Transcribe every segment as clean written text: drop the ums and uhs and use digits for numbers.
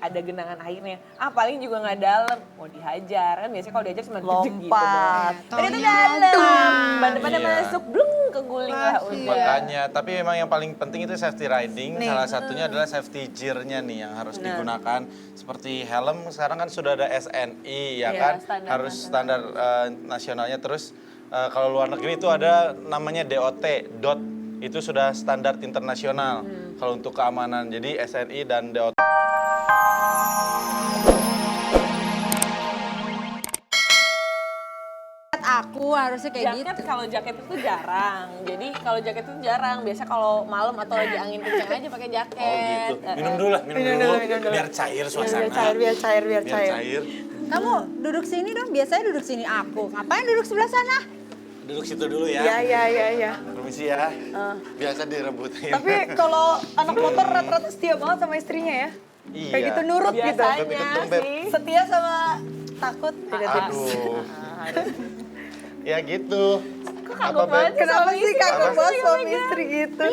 ada genangan airnya. Paling juga nggak dalam, mau dihajar kan biasanya kalau dihajar cuma gede gitu Lompat. doang. Ternyata dalam, ban depannya Iya. masuk, blung keguling lah udah. Makanya, tapi memang yang paling penting itu safety riding. Salah satunya adalah safety gear-nya nih yang harus digunakan. Seperti helm sekarang kan sudah ada SNI ya Iya, kan, standar harus standar nasionalnya. Terus kalau luar negeri itu ada namanya DOT, DOT. Itu sudah standar internasional kalau untuk keamanan. Jadi SNI dan DOT. Aku harusnya kayak Jaket gitu. kalau jaket itu jarang. Jadi kalau jaket itu jarang. Biasa kalau malam atau lagi angin kencang aja pakai jaket. Oh gitu. Minum dulu lah, minum dulu. Biar cair suasana. Biar cair. Biar cair. Kamu duduk sini dong, biasanya duduk sini aku. Ngapain duduk sebelah sana? Duduk situ dulu ya. Iya. Permisi ya. Biasa direbutin. Tapi kalau anak motor rata-rata setia banget sama istrinya ya. Iya. Kayak gitu nurut gitu. Biasanya Beb, Beb. sih. Setia sama takut. Beda tipis. Aduh. Ya gitu. Kok kagum banget Kenapa sama sih istri? kagum Apa banget sih, suami oh my God. istri gitu?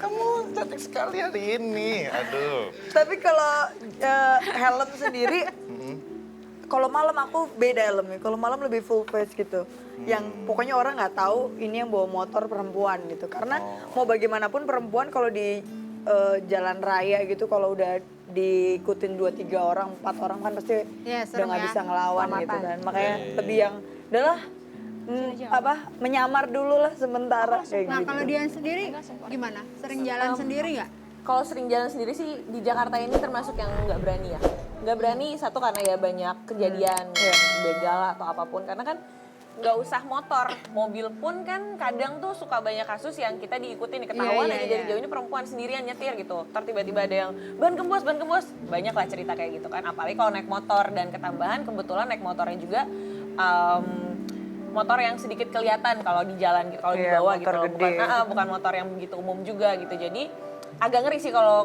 Kamu cantik sekali hari ini. Aduh. Tapi kalau helm sendiri, kalau malam aku beda helmnya. Kalau malam lebih full face gitu. Yang pokoknya orang nggak tahu ini yang bawa motor perempuan gitu. Karena mau bagaimanapun perempuan kalau di jalan raya gitu, kalau udah diikutin 2-3 orang, 4 orang kan pasti Iya, udah serem nggak ya. bisa ngelawan gitu Selamatan. kan. Makanya Iya. lebih yang udahlah menyamar dulu lah sementara kayak Nah gitu. kalau dia sendiri gimana? Sering jalan sendiri nggak? Kalau sering jalan sendiri sih di Jakarta ini termasuk yang nggak berani ya. Nggak berani satu karena ya banyak kejadian begal atau apapun. Karena kan nggak usah motor, mobil pun kan kadang tuh suka banyak kasus yang kita diikutin, ketahuan Iya, aja iya, dari iya. jauh ini perempuan sendirian nyetir gitu. Ntar tiba-tiba ada yang ban kembos, banyak lah cerita kayak gitu kan. Apalagi kalau naik motor dan ketambahan kebetulan naik motornya juga motor yang sedikit kelihatan kalau di jalan gitu, kalau di Iya, bawah gitu motor loh. gede. Bukan motor yang begitu umum juga gitu. Jadi agak ngeri sih kalau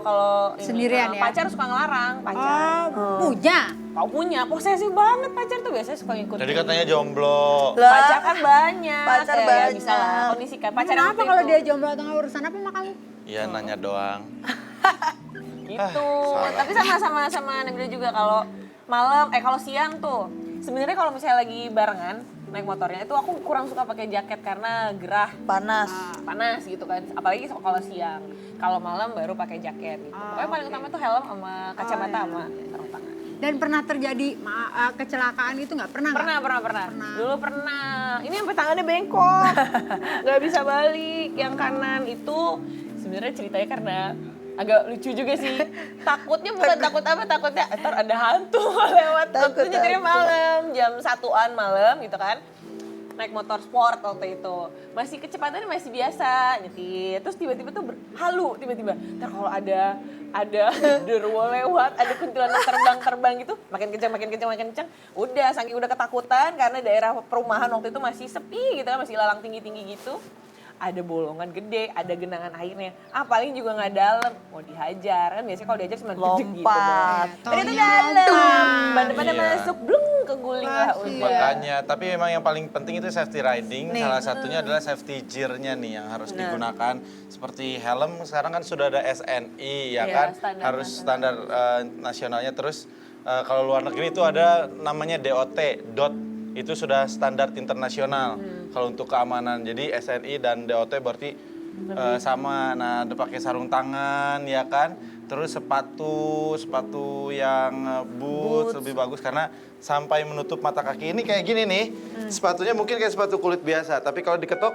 ini. Sendirian ya? Pacar suka ngelarang, pacar. Punya. Kau punya, posesif banget pacar tuh biasanya suka ngikutin. Jadi katanya jomblo. Lah, Pacar kan banyak. Pacar Ya, banyak. bisa lah kondisikan. Pacar yang Kenapa waktu kalau itu. dia jomblo atau nggak urusan apa sama kamu? Iya nanya doang. Gitu. salah. Tapi sama Nabila juga kalau malam, kalau siang tuh. Sebenarnya kalau misalnya lagi barengan naik motornya itu aku kurang suka pakai jaket karena gerah, panas. panas gitu kan. Apalagi kalau siang. Kalau malam baru pakai jaket gitu. Pokoknya paling utama tuh helm sama kacamata sama sarung tangan. Dan pernah terjadi kecelakaan itu nggak? Pernah nggak? Pernah. Dulu pernah. Ini sampai tangannya bengkok. Gak bisa balik. Yang kanan itu sebenarnya ceritanya karena agak lucu juga sih. Takutnya bukan takutnya ntar ada hantu lewat. Takut nyetirnya malam, jam 1-an malam gitu kan. Naik motor sport waktu itu. Masih kecepatannya masih biasa nyetir. Terus tiba-tiba tuh halu tiba-tiba. Ntar kalau ada genderuwo lewat, ada kuntilanak terbang gitu, makin kencang. Udah, saking udah ketakutan karena daerah perumahan waktu itu masih sepi gitu kan, masih lalang tinggi-tinggi gitu. Ada bolongan gede, ada genangan airnya. Paling juga nggak dalam, mau dihajar kan biasanya kalau dihajar cuma gede gitu doang. Lompat. Ternyata dalam, ban depannya Iya. masuk, blung keguling lah udah. Makanya, tapi memang yang paling penting itu safety riding. Salah satunya adalah safety gear-nya nih yang harus digunakan. Seperti helm sekarang kan sudah ada SNI ya Iya, kan, standar harus standar nasionalnya. Terus kalau luar negeri itu ada namanya DOT, DOT. Itu sudah standar internasional kalau untuk keamanan. Jadi SNI dan DOT berarti sama. Nah, ada pakai sarung tangan ya kan. Terus sepatu yang boots lebih bagus karena sampai menutup mata kaki. Ini kayak gini nih. Sepatunya mungkin kayak sepatu kulit biasa, tapi kalau diketok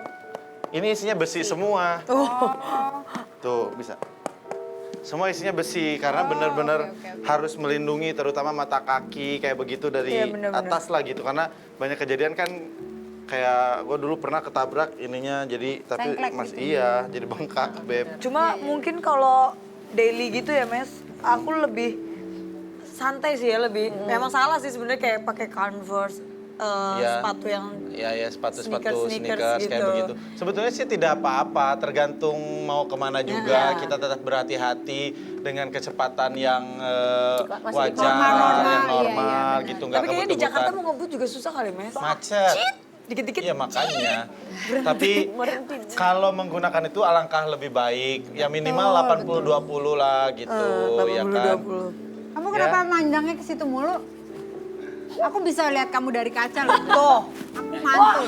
ini isinya besi semua. Tuh, bisa. Semua isinya besi karena benar-benar harus melindungi terutama mata kaki kayak begitu dari Iya, bener-bener. atas lah gitu. Karena banyak kejadian kan kayak gue dulu pernah ketabrak ininya jadi tapi Sengklek mas gitu. iya jadi bengkak beb. Cuma mungkin kalau daily gitu ya Mes, aku lebih santai sih ya, lebih memang salah sih sebenarnya kayak pakai Converse, Iya. sepatu yang Ya Sneakers sepatu kayak gitu. begitu. Sebetulnya sih tidak apa-apa, tergantung mau kemana juga. Kita tetap berhati-hati dengan kecepatan yang Masih wajar, normal, yang iya, normal benar. gitu, nggak tapi kayaknya di Jakarta kebut-kebutan. mau ngebut juga susah kali Mes. Macet. Dikit-dikit. Iya makanya. Tapi kalau menggunakan itu alangkah lebih baik. Ya minimal 80-20 lah gitu, ya kan. 80-20. Kamu kenapa mandangnya ke situ mulu? Aku bisa lihat kamu dari kaca loh. Tuh, Aku mantul.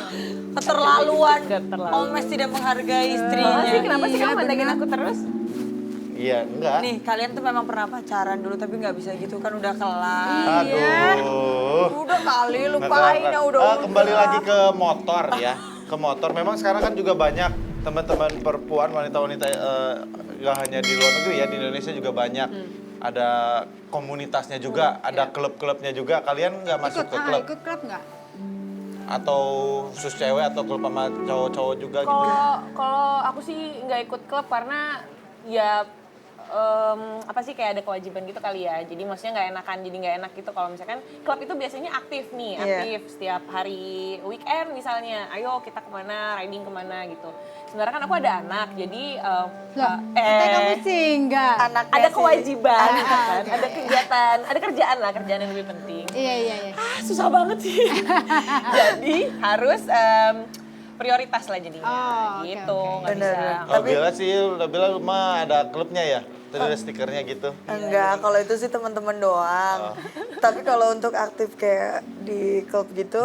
keterlaluan. Keterlaluan. Omes tidak menghargai Oh, istrinya. sih, kenapa sih Iya, kamu mandangin bener. aku terus? Iya, enggak. Nih, kalian tuh memang pernah pacaran dulu tapi nggak bisa gitu kan udah kelar. Aduh. Udah kali Nggak lupain kelar. ya udah. Kembali lagi ke motor ya. Ke motor. Memang sekarang kan juga banyak teman-teman perempuan, wanita-wanita gak hanya di luar negeri ya, di Indonesia juga banyak. Ada komunitasnya juga, ada klub-klubnya juga. Kalian nggak masuk ke klub? Ikut klub nggak? Atau khusus cewek atau klub sama cowok-cowok juga gitu? Kalau aku sih nggak ikut klub karena ya apa sih kayak ada kewajiban gitu kali ya. Jadi maksudnya nggak enakan, jadi nggak enak gitu kalau misalkan klub itu biasanya aktif nih, aktif setiap hari weekend misalnya. Ayo kita kemana, riding kemana gitu. Sebenarnya kan aku ada anak, jadi Katanya kamu single. Anaknya ada sih. kewajiban gitu kan, ada kegiatan, ada kerjaan lah, kerjaan yang lebih penting. Iya. Susah banget sih. Jadi harus prioritas lah jadinya Oh, oke, gitu, oke. nggak bisa. Oh, Bella sih, udah bilang rumah ada klubnya ya? Tadi ada stikernya gitu. Enggak, kalau itu sih teman-teman doang. Tapi kalau untuk aktif kayak di klub gitu,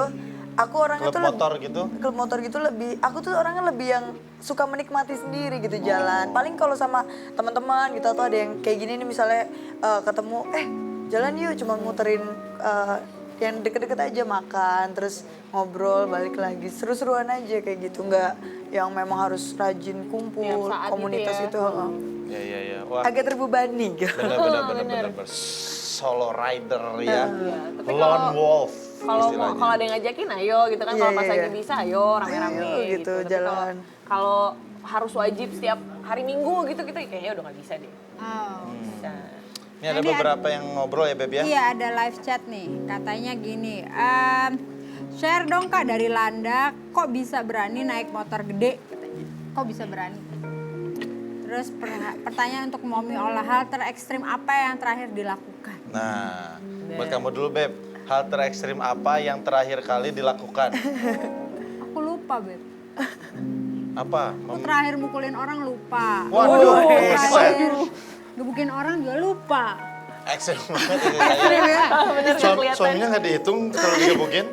aku orangnya Klub tuh motor gitu? klub motor gitu lebih, aku tuh orangnya lebih yang suka menikmati sendiri gitu jalan. Paling kalau sama teman-teman gitu atau ada yang kayak gini nih misalnya ketemu, jalan yuk cuma muterin yang deket-deket aja makan, terus ngobrol balik lagi seru-seruan aja kayak gitu, nggak yang memang harus rajin kumpul Tiap saat gitu komunitas ya. itu. heeh. Iya. Wah, Agak terbebani gitu. bener-bener solo rider ya. tapi Lone wolf Kalau istilahnya. kalau ada yang ngajakin ayo gitu kan, Iya, kalau pas iya, lagi iya. bisa ayo rame-rame Ayo, gitu, Tapi jalan. kalau harus wajib setiap hari Minggu gitu kita kayaknya udah nggak bisa deh. Oh. Bisa. Ini ada Ini beberapa yang ngobrol ya Beb ya? Iya, ada live chat nih. Katanya gini, share dong Kak dari Landa, kok bisa berani naik motor gede? Katanya. Kok bisa berani? Terus pertanyaan untuk Momi Olah, hal terekstrim apa yang terakhir dilakukan? Nah, buat kamu dulu Beb, hal terekstrim apa yang terakhir kali dilakukan? Aku lupa, Beb. Apa? Aku terakhir mukulin orang lupa. Waduh, Terakhir gebukin orang juga lupa. ekstrim banget ini saya. Bener nggak kelihatan. Suaminya nggak dihitung kalau digebukin?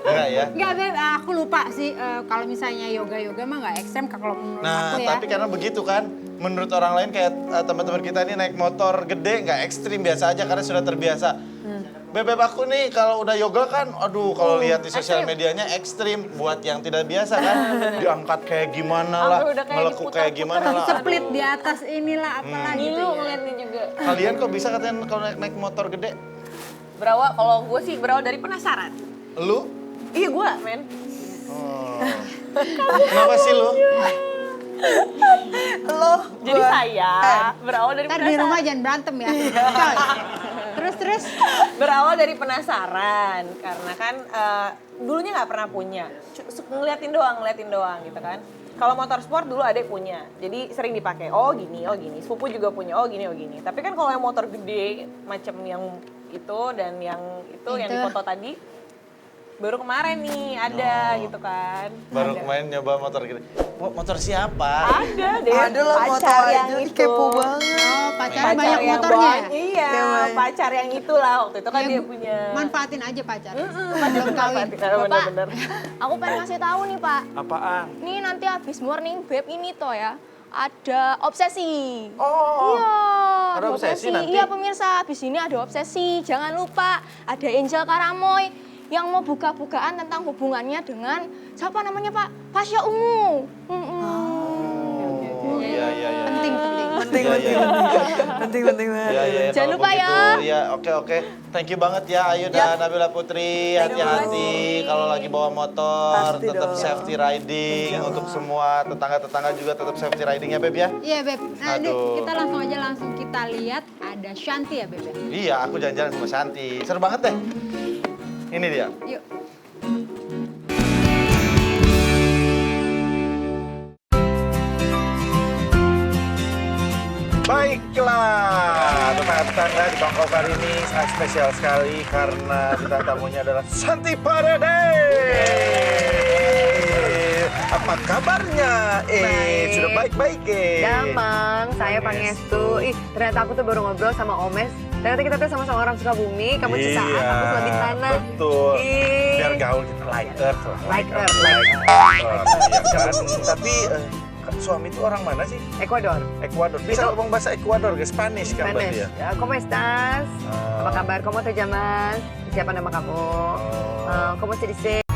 Enggak ya? Enggak, Beb, aku lupa sih. Kalau misalnya yoga mah nggak ekstrem kalau menurut Nah, aku ya. tapi karena begitu kan, menurut orang lain kayak teman-teman kita ini naik motor gede nggak ekstrim, biasa aja karena sudah terbiasa. Bebek aku nih kalau udah yoga kan, aduh kalau lihat di sosial medianya ekstrim. Buat yang tidak biasa kan, diangkat kayak gimana lah, Sampai udah kayak melekuk kayak gimana lah. Split di atas inilah apalah gitu Ngilu ya. ngeliatnya juga. Kalian kok bisa katanya kalau naik motor gede? Berawal, kalau gue sih berawal dari penasaran. Lu? Iya gue, men. Oh. Kenapa sih lu? Lo, Jadi saya berawal dari Ntar di rumah penasaran. jangan berantem ya. Coy. Terus. Berawal dari penasaran karena kan dulunya nggak pernah punya, ngeliatin doang gitu kan. Kalau motor sport dulu adek punya, jadi sering dipakai. Oh gini, sepupu juga punya. Oh gini. Tapi kan kalau yang motor gede macam yang itu dan yang itu yang di foto tadi baru kemarin nih ada gitu kan. Baru Ada. kemarin nyoba motor gede. Oh, motor siapa? Ada deh. ada lah motor pacar yang aja, itu. kepo banget. Oh, pacarnya Pacar banyak yang motornya ya? banyak, iya, pacar yang itulah waktu itu kan Ya, dia punya. Manfaatin aja pacar. Belum kawin. Bener-bener. Aku pengen ngasih tahu nih Pak. Apaan? Nih nanti habis morning babe ini toh ya. Ada obsesi. Oh. Iya. Ada obsesi nanti? Iya pemirsa, habis ini ada obsesi. Jangan lupa ada Angel Karamoy yang mau buka-bukaan tentang hubungannya dengan siapa namanya Pak? Pasya Ungu. Oh, iya. Penting. Penting banget. Iya, Jangan kalau lupa ya. begitu, ya. Oke. Thank you banget ya Ayu dan Nabila Putri. Hati-hati kalau lagi bawa motor, Pasti tetap dong. safety riding untuk semua tetangga-tetangga juga tetap safety riding ya Beb ya. Iya, Beb. Nah, ini Aduh. kita langsung kita lihat ada Shanti ya, Beb. Iya, aku jalan-jalan sama Shanti. Seru banget deh. Ini dia. Yuk. Baiklah, tetangga bangga di Bangkok hari ini sangat spesial sekali karena bintang tamunya adalah Shanty Paredes. Apa kabarnya? Baik. Sudah baik-baik Damang, saya Pangestu. Ih, ternyata aku tuh baru ngobrol sama Omes. Ternyata kita tuh sama-sama orang Sukabumi. Kamu Cisaat, aku Selebin Tanah. Betul. Ih. Biar gaul kita like earth lah. Like earth. Iya kan? Tapi suami itu orang mana sih? Ekuador. Ekuador. Bisa Itu- ngomong bahasa Ekuador ke Spanish kan berarti ya? Ya, ¿cómo estás? Apa kabar? ¿Cómo te llamas? Siapa nama kamu? ¿Cómo se dice?